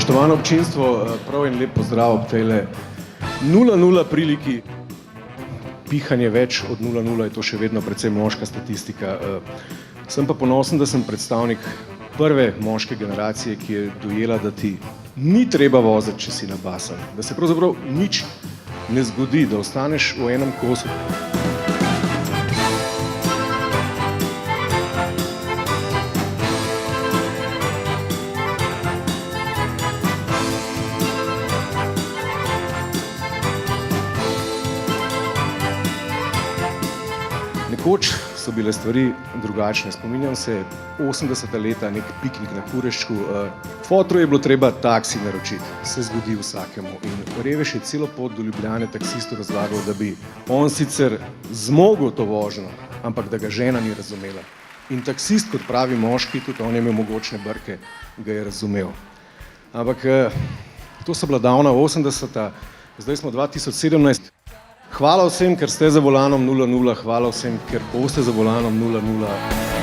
Spoštovano občinstvo, prav en lep pozdrav ob tejle 0-0 priliki. Pihanje več od 0-0 je to še vedno precej moška statistika. Sem pa ponosen, da sem predstavnik prve moške generacije, ki je dojela, da ti ni treba voziti, če si nabasan. Da se pravzaprav nič ne zgodi, da ostaneš v enem kosu. Nekoč so bile stvari drugačne. Spominjam se 80. leta, nek piknik na Kureščku. Fotru je bilo treba taksi naročiti, se zgodi vsakemu. In Revež je celo pot do Ljubljane taksistu razlagal, da bi on sicer zmogel to vožnjo, ampak da ga žena ni razumela. In taksist, kot pravi moški, tudi on je imel mogočne brke, ga je razumel. Ampak to so bila davna 80. Zdaj smo 2017. Hvala vsem, ker ste za volanom 0-0, hvala vsem, ker boste za volanom 0-0.